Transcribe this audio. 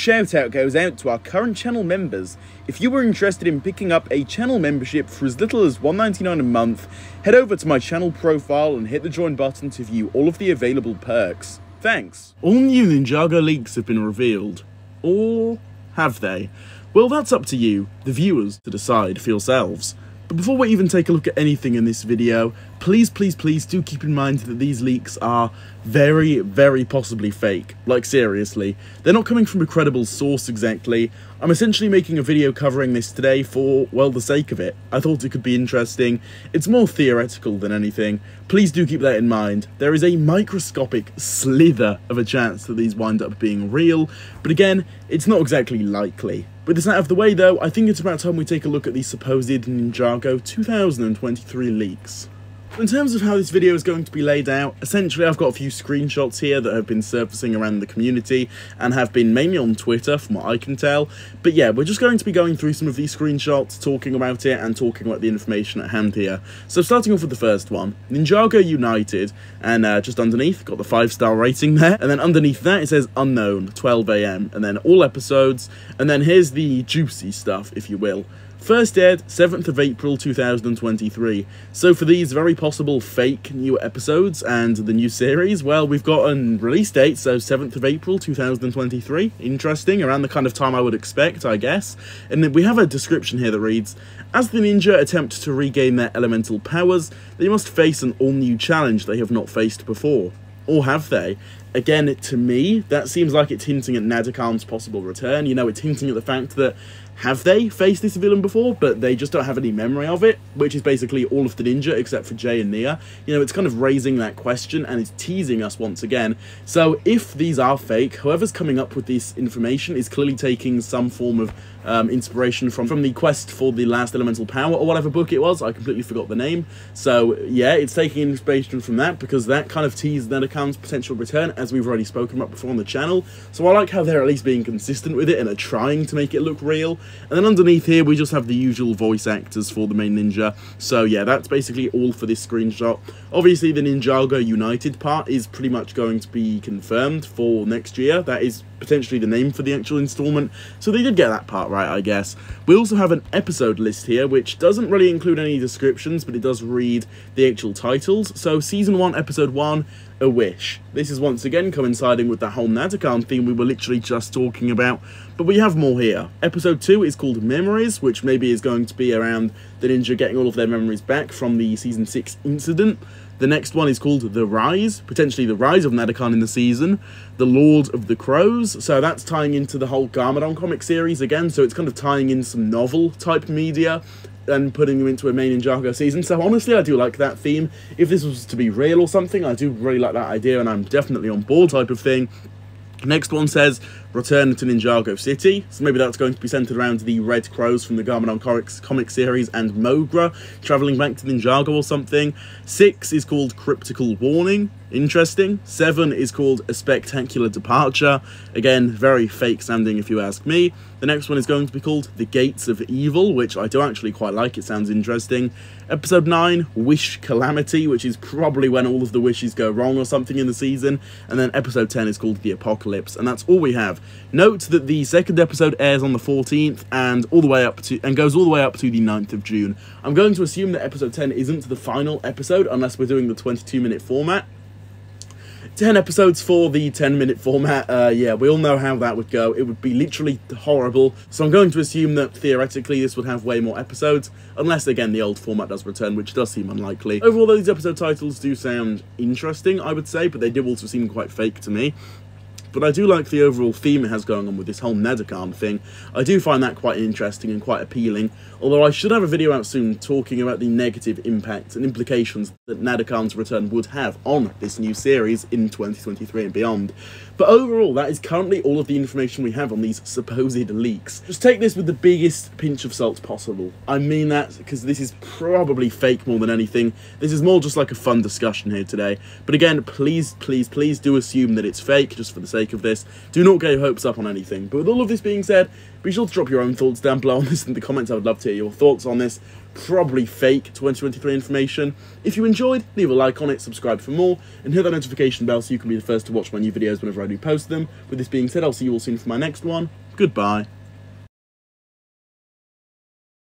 shout out goes out to our current channel members. If you were interested in picking up a channel membership for as little as $1.99 a month, head over to my channel profile and hit the join button to view all of the available perks. Thanks. All new Ninjago leaks have been revealed. Or have they? Well, that's up to you, the viewers, to decide for yourselves. But before we even take a look at anything in this video, please do keep in mind that these leaks are very possibly fake. Like, seriously. They're not coming from a credible source exactly. I'm essentially making a video covering this today for, well, the sake of it. I thought it could be interesting. It's more theoretical than anything. Please do keep that in mind. There is a microscopic slither of a chance that these wind up being real, but again, it's not exactly likely. With this out of the way though, I think it's about time we take a look at the supposed Ninjago 2023 leaks. In terms of how this video is going to be laid out, essentially I've got a few screenshots here that have been surfacing around the community and have been mainly on Twitter from what I can tell. But yeah, we're just going to be going through some of these screenshots, talking about it and talking about the information at hand here. So starting off with the first one, Ninjago United, and just underneath got the 5-star rating there, and then underneath that it says unknown, 12 AM, and then all episodes, and then here's the juicy stuff, if you will. First aired 7th of April 2023, so for these very possible fake new episodes and the new series, well, we've got a release date, so 7th of April 2023, interesting, around the kind of time I would expect, I guess, and then we have a description here that reads, as the ninja attempt to regain their elemental powers, they must face an all-new challenge they have not faced before. Or have they? Again, to me, that seems like it's hinting at Nadakan's possible return. You know, it's hinting at the fact that have they faced this villain before, but they just don't have any memory of it, which is basically all of the ninja except for Jay and Nia. You know, it's kind of raising that question and it's teasing us once again. So if these are fake, whoever's coming up with this information is clearly taking some form of inspiration from the quest for the last elemental power or whatever book it was. I completely forgot the name. So yeah, it's taking inspiration from that because that kind of teased Nadakan's potential return, as we've already spoken about before on the channel. So I like how they're at least being consistent with it and are trying to make it look real. And then underneath here we just have the usual voice actors for the main ninja. So yeah, that's basically all for this screenshot. Obviously the Ninjago United part is pretty much going to be confirmed for next year. That is potentially the name for the actual installment, so they did get that part right, I guess. We also have an episode list here, which doesn't really include any descriptions, but it does read the actual titles. So Season 1, Episode 1, A Wish. This is once again coinciding with the whole Nadakan theme we were literally just talking about, but we have more here. Episode 2 is called Memories, which maybe is going to be around the ninja getting all of their memories back from the Season 6 incident. The next one is called The Rise, potentially the rise of Nadakan in the season. The Lord of the Crows, so that's tying into the whole Garmadon comic series again, so it's kind of tying in some novel-type media and putting them into a main Ninjago season. So honestly, I do like that theme. If this was to be real or something, I do really like that idea, and I'm definitely on board type of thing. Next one says, Return to Ninjago City, so maybe that's going to be centered around the Red Crows from the Garmadon comic series and Mogra travelling back to Ninjago or something. 6 is called Cryptical Warning, interesting. 7 is called A Spectacular Departure, again, very fake sounding if you ask me. The next one is going to be called The Gates of Evil, which I do actually quite like, it sounds interesting. Episode 9, Wish Calamity, which is probably when all of the wishes go wrong or something in the season. And then episode 10 is called The Apocalypse, and that's all we have. Note that the second episode airs on the 14th and goes all the way up to the 9th of June. I'm going to assume that episode 10 isn't the final episode unless we're doing the 22-minute format. 10 episodes for the 10-minute format, yeah, we all know how that would go. It would be literally horrible, so I'm going to assume that theoretically this would have way more episodes, unless, again, the old format does return, which does seem unlikely. Overall, these episode titles do sound interesting, I would say, but they do also seem quite fake to me. But I do like the overall theme it has going on with this whole Nadakan thing. I do find that quite interesting and quite appealing, although I should have a video out soon talking about the negative impacts and implications that Nadakan's return would have on this new series in 2023 and beyond. But overall, that is currently all of the information we have on these supposed leaks. Just take this with the biggest pinch of salt possible. I mean that because this is probably fake more than anything. This is more just like a fun discussion here today. But again, please do assume that it's fake, just for the sake of this. Do not get your hopes up on anything. But with all of this being said, be sure to drop your own thoughts down below on this in the comments. I would love to hear your thoughts on this. probably fake 2023 information. If you enjoyed, leave a like on it, subscribe for more, and hit that notification bell so you can be the first to watch my new videos whenever I do post them. With this being said, I'll see you all soon for my next one. Goodbye.